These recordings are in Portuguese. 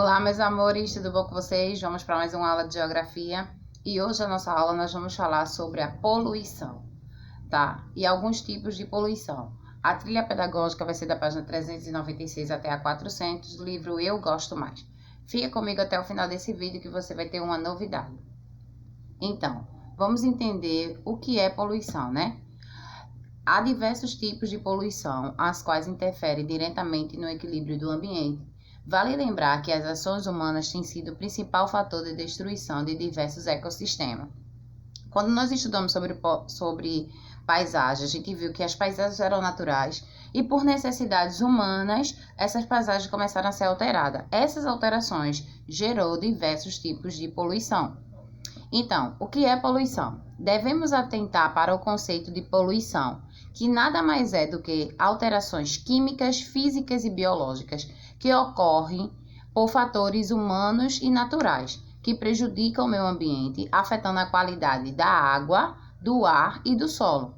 Olá, meus amores, tudo bom com vocês? Vamos para mais uma aula de geografia e hoje a nossa aula nós vamos falar sobre a poluição, tá? E alguns tipos de poluição. A trilha pedagógica vai ser da página 396 até a 400 do livro Eu Gosto Mais. Fica comigo até o final desse vídeo que você vai ter uma novidade. Então, vamos entender o que é poluição, né? Há diversos tipos de poluição, as quais interferem diretamente no equilíbrio do ambiente. Vale lembrar que as ações humanas têm sido o principal fator de destruição de diversos ecossistemas. Quando nós estudamos sobre paisagens, a gente viu que as paisagens eram naturais e por necessidades humanas, essas paisagens começaram a ser alteradas. Essas alterações gerou diversos tipos de poluição. Então, o que é poluição? Devemos atentar para o conceito de poluição, que nada mais é do que alterações químicas, físicas e biológicas que ocorrem por fatores humanos e naturais, que prejudicam o meio ambiente, afetando a qualidade da água, do ar e do solo.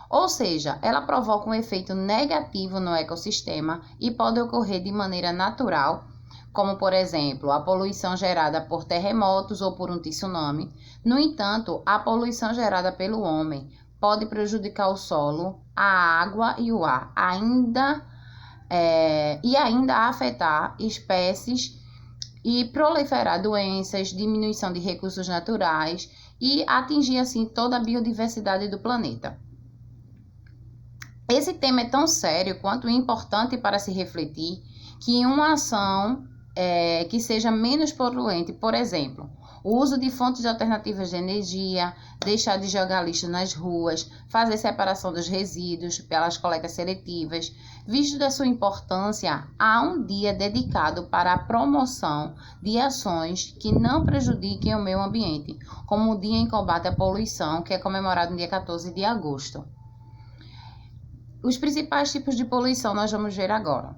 Ou seja, ela provoca um efeito negativo no ecossistema e pode ocorrer de maneira natural, como, por exemplo, a poluição gerada por terremotos ou por um tsunami. No entanto, a poluição gerada pelo homem pode prejudicar o solo, a água e o ar, ainda afetar espécies e proliferar doenças, diminuição de recursos naturais e atingir, assim, toda a biodiversidade do planeta. Esse tema é tão sério quanto importante para se refletir que uma ação que seja menos poluente, por exemplo, o uso de fontes alternativas de energia, deixar de jogar lixo nas ruas, fazer separação dos resíduos pelas coletas seletivas. Visto da sua importância, há um dia dedicado para a promoção de ações que não prejudiquem o meio ambiente, como o Dia em Combate à Poluição, que é comemorado no dia 14 de agosto. Os principais tipos de poluição nós vamos ver agora.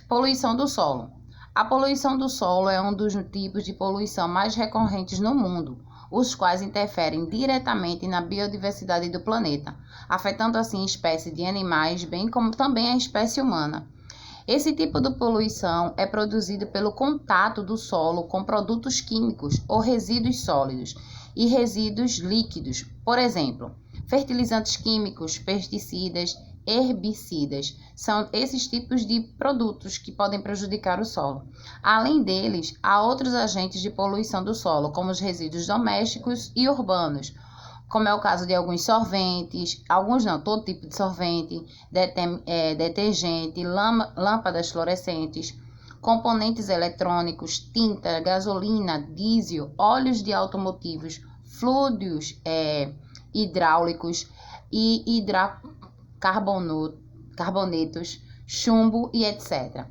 Poluição do solo. A poluição do solo é um dos tipos de poluição mais recorrentes no mundo, os quais interferem diretamente na biodiversidade do planeta, afetando assim espécies de animais, bem como também a espécie humana. Esse tipo de poluição é produzido pelo contato do solo com produtos químicos ou resíduos sólidos e resíduos líquidos, por exemplo, fertilizantes químicos, pesticidas, herbicidas. São esses tipos de produtos que podem prejudicar o solo. Além deles, há outros agentes de poluição do solo, como os resíduos domésticos e urbanos, como é o caso de alguns solventes, alguns não, todo tipo de solvente, detergente, lâmpadas fluorescentes, componentes eletrônicos, tinta, gasolina, diesel, óleos de automotivos, fluidos hidráulicos e carbonetos, chumbo e etc.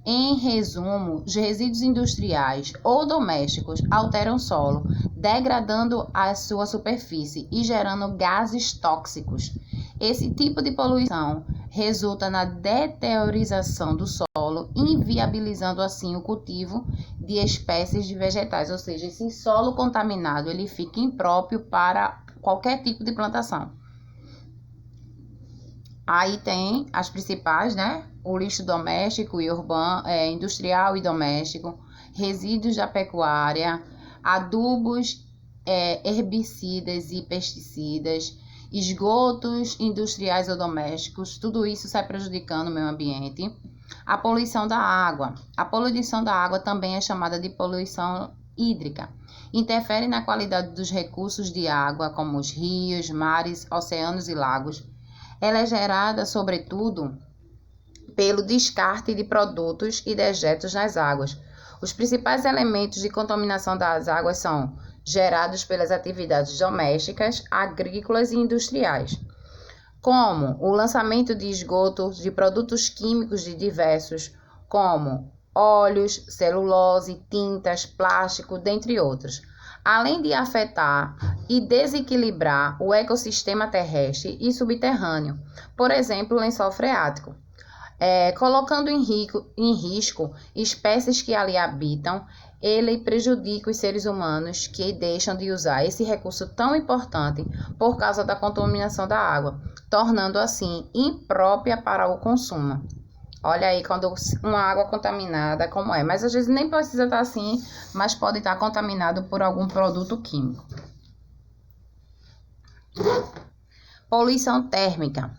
Em resumo, os resíduos industriais ou domésticos alteram o solo, degradando a sua superfície e gerando gases tóxicos. Esse tipo de poluição resulta na deteriorização do solo, inviabilizando assim o cultivo de espécies de vegetais, ou seja, esse solo contaminado ele fica impróprio para qualquer tipo de plantação. Aí tem as principais, né? O lixo doméstico e urbano, industrial e doméstico, resíduos da pecuária, adubos, herbicidas e pesticidas, esgotos industriais ou domésticos, tudo isso sai prejudicando o meio ambiente. A poluição da água. A poluição da água também é chamada de poluição hídrica. Interfere na qualidade dos recursos de água, como os rios, mares, oceanos e lagos. Ela é gerada, sobretudo, pelo descarte de produtos e dejetos nas águas. Os principais elementos de contaminação das águas são gerados pelas atividades domésticas, agrícolas e industriais, como o lançamento de esgoto de produtos químicos de diversos, como óleos, celulose, tintas, plástico, dentre outros, além de afetar e desequilibrar o ecossistema terrestre e subterrâneo, por exemplo, o lençol freático, colocando em risco espécies que ali habitam. Ele prejudica os seres humanos que deixam de usar esse recurso tão importante por causa da contaminação da água, tornando assim imprópria para o consumo. Olha aí, quando uma água contaminada, como é. Mas às vezes nem precisa estar assim, mas pode estar contaminado por algum produto químico. Poluição térmica.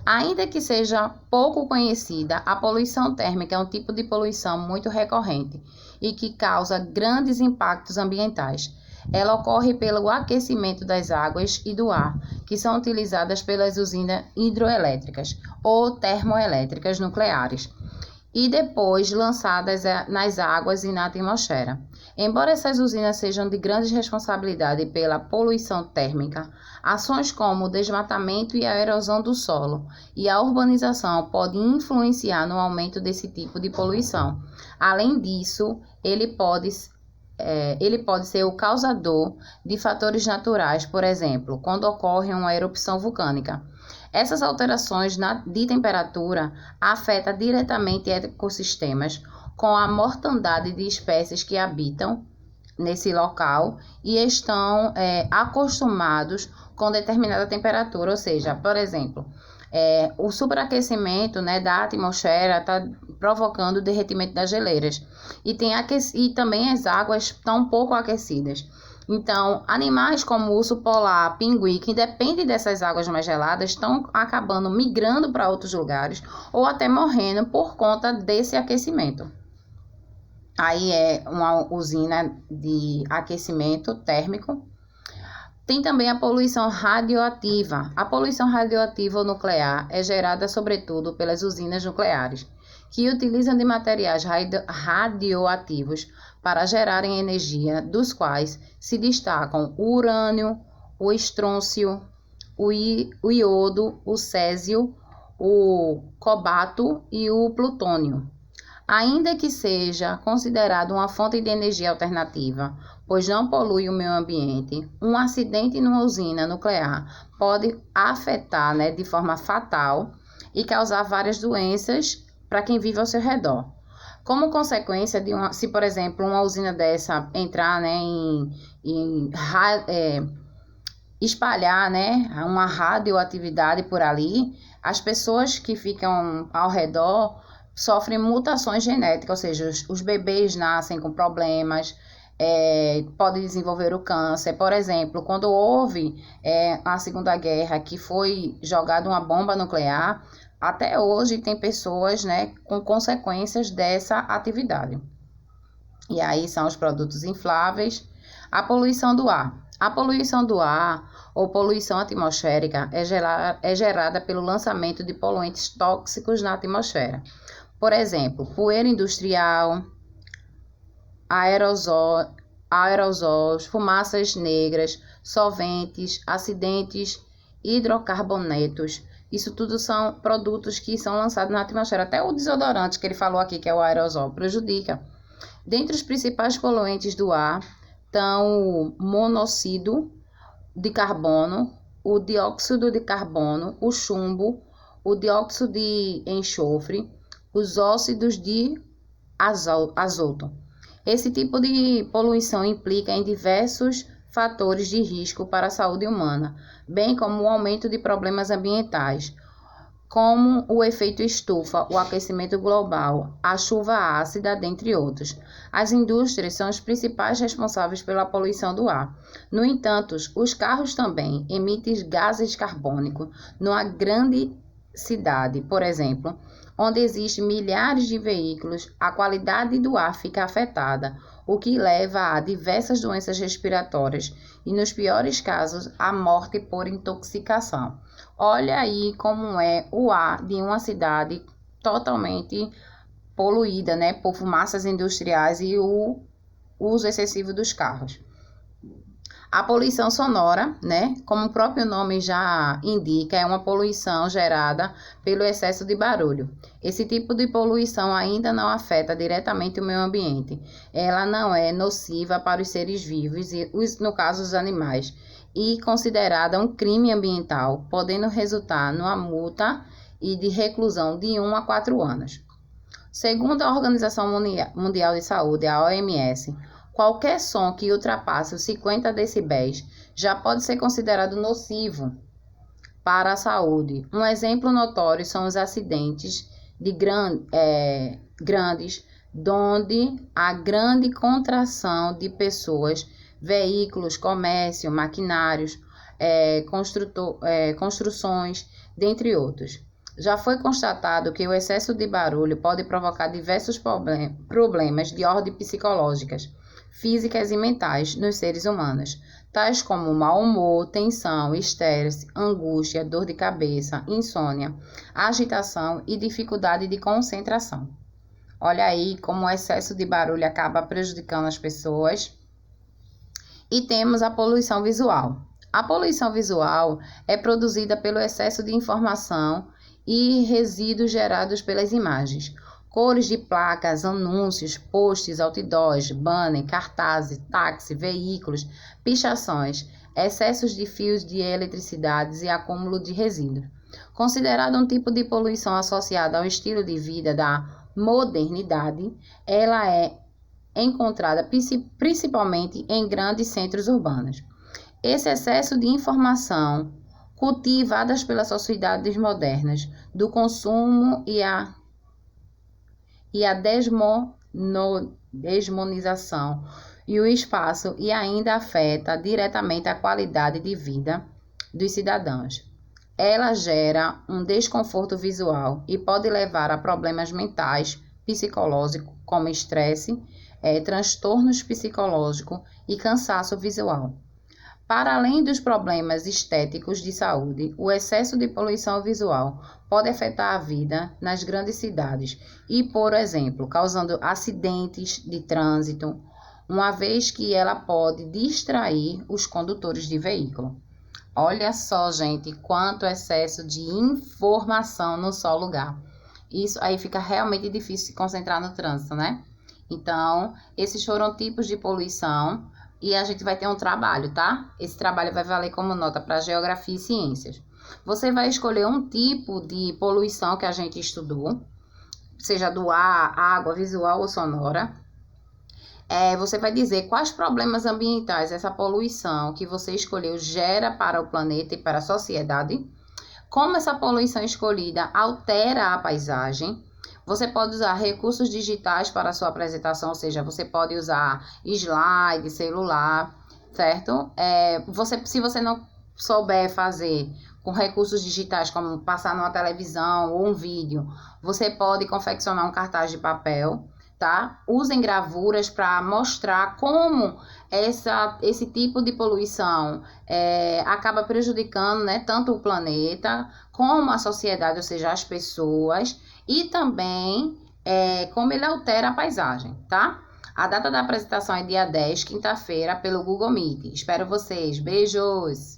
Ainda que seja pouco conhecida, a poluição térmica é um tipo de poluição muito recorrente e que causa grandes impactos ambientais. Ela ocorre pelo aquecimento das águas e do ar, que são utilizadas pelas usinas hidroelétricas ou termoelétricas nucleares, e depois lançadas nas águas e na atmosfera. Embora essas usinas sejam de grande responsabilidade pela poluição térmica, ações como o desmatamento e a erosão do solo e a urbanização podem influenciar no aumento desse tipo de poluição. Além disso, ele pode ser o causador de fatores naturais, por exemplo, quando ocorre uma erupção vulcânica. Essas alterações de temperatura afetam diretamente ecossistemas, com a mortandade de espécies que habitam nesse local e estão acostumados com determinada temperatura. Ou seja, por exemplo, o superaquecimento, né, da atmosfera está provocando o derretimento das geleiras e também as águas estão um pouco aquecidas. Então, animais como o urso polar, pinguim, que dependem dessas águas mais geladas, estão acabando migrando para outros lugares ou até morrendo por conta desse aquecimento. Aí é uma usina de aquecimento térmico. Tem também a poluição radioativa. A poluição radioativa ou nuclear é gerada sobretudo pelas usinas nucleares, que utilizam de materiais radioativos para gerarem energia, dos quais se destacam o urânio, o estrôncio, o iodo, o césio, o cobalto e o plutônio. Ainda que seja considerado uma fonte de energia alternativa, pois não polui o meio ambiente, um acidente numa usina nuclear pode afetar, né, de forma fatal e causar várias doenças para quem vive ao seu redor. Como consequência de se por exemplo uma usina dessa entrar, né, espalhar, né, uma radioatividade por ali, as pessoas que ficam ao redor sofrem mutações genéticas, ou seja, os bebês nascem com problemas, podem desenvolver o câncer. Por exemplo, quando houve a Segunda Guerra, que foi jogada uma bomba nuclear, até hoje tem pessoas, né, com consequências dessa atividade. E aí são os produtos infláveis. A poluição do ar. A poluição do ar ou poluição atmosférica é gerada pelo lançamento de poluentes tóxicos na atmosfera. Por exemplo, poeira industrial, aerosóis, fumaças negras, solventes, acidentes, hidrocarbonetos. Isso tudo são produtos que são lançados na atmosfera. Até o desodorante que ele falou aqui, que é o aerosol, prejudica. Dentre os principais poluentes do ar estão o monóxido de carbono, o dióxido de carbono, o chumbo, o dióxido de enxofre, os óxidos de azoto. Esse tipo de poluição implica em diversos fatores de risco para a saúde humana, bem como o aumento de problemas ambientais, como o efeito estufa, o aquecimento global, a chuva ácida, dentre outros. As indústrias são os principais responsáveis pela poluição do ar. No entanto, os carros também emitem gases carbônicos. Numa grande cidade, por exemplo, onde existem milhares de veículos, a qualidade do ar fica afetada, o que leva a diversas doenças respiratórias e, nos piores casos, a morte por intoxicação. Olha aí como é o ar de uma cidade totalmente poluída, né, por fumaças industriais e o uso excessivo dos carros. A poluição sonora, né, como o próprio nome já indica, é uma poluição gerada pelo excesso de barulho. Esse tipo de poluição ainda não afeta diretamente o meio ambiente. Ela não é nociva para os seres vivos, no caso os animais, e considerada um crime ambiental, podendo resultar numa multa e de reclusão de 1 a 4 anos. Segundo a Organização Mundial de Saúde, a OMS, qualquer som que ultrapasse os 50 decibéis já pode ser considerado nocivo para a saúde. Um exemplo notório são os acidentes grandes, onde há grande contração de pessoas, veículos, comércio, maquinários, construções, dentre outros. Já foi constatado que o excesso de barulho pode provocar diversos problemas de ordem psicológicas, físicas e mentais nos seres humanos, tais como mau humor, tensão, estresse, angústia, dor de cabeça, insônia, agitação e dificuldade de concentração. Olha aí como o excesso de barulho acaba prejudicando as pessoas. E temos a poluição visual. A poluição visual é produzida pelo excesso de informação e resíduos gerados pelas imagens. Cores de placas, anúncios, posts, outdoors, banner, cartazes, táxi, veículos, pichações, excessos de fios de eletricidade e acúmulo de resíduos. Considerado um tipo de poluição associada ao estilo de vida da modernidade, ela é encontrada principalmente em grandes centros urbanos. Esse excesso de informação cultivadas pelas sociedades modernas do consumo e a desmonização e o espaço e ainda afeta diretamente a qualidade de vida dos cidadãos. Ela gera um desconforto visual e pode levar a problemas mentais, psicológicos, como estresse, transtornos psicológicos e cansaço visual. Para além dos problemas estéticos de saúde, o excesso de poluição visual pode afetar a vida nas grandes cidades e, por exemplo, causando acidentes de trânsito, uma vez que ela pode distrair os condutores de veículo. Olha só, gente, quanto excesso de informação num só lugar. Isso aí fica realmente difícil se concentrar no trânsito, né? Então, esses foram tipos de poluição. E a gente vai ter um trabalho, tá? Esse trabalho vai valer como nota para Geografia e Ciências. Você vai escolher um tipo de poluição que a gente estudou, seja do ar, água, visual ou sonora. Você vai dizer quais problemas ambientais essa poluição que você escolheu gera para o planeta e para a sociedade. Como essa poluição escolhida altera a paisagem. Você pode usar recursos digitais para a sua apresentação, ou seja, você pode usar slide, celular, certo? Se você não souber fazer com recursos digitais, como passar numa televisão ou um vídeo, você pode confeccionar um cartaz de papel, tá? Usem gravuras para mostrar como esse tipo de poluição acaba prejudicando, né, tanto o planeta como a sociedade, ou seja, as pessoas, e também como ele altera a paisagem, tá? A data da apresentação é dia 10, quinta-feira, pelo Google Meet. Espero vocês. Beijos!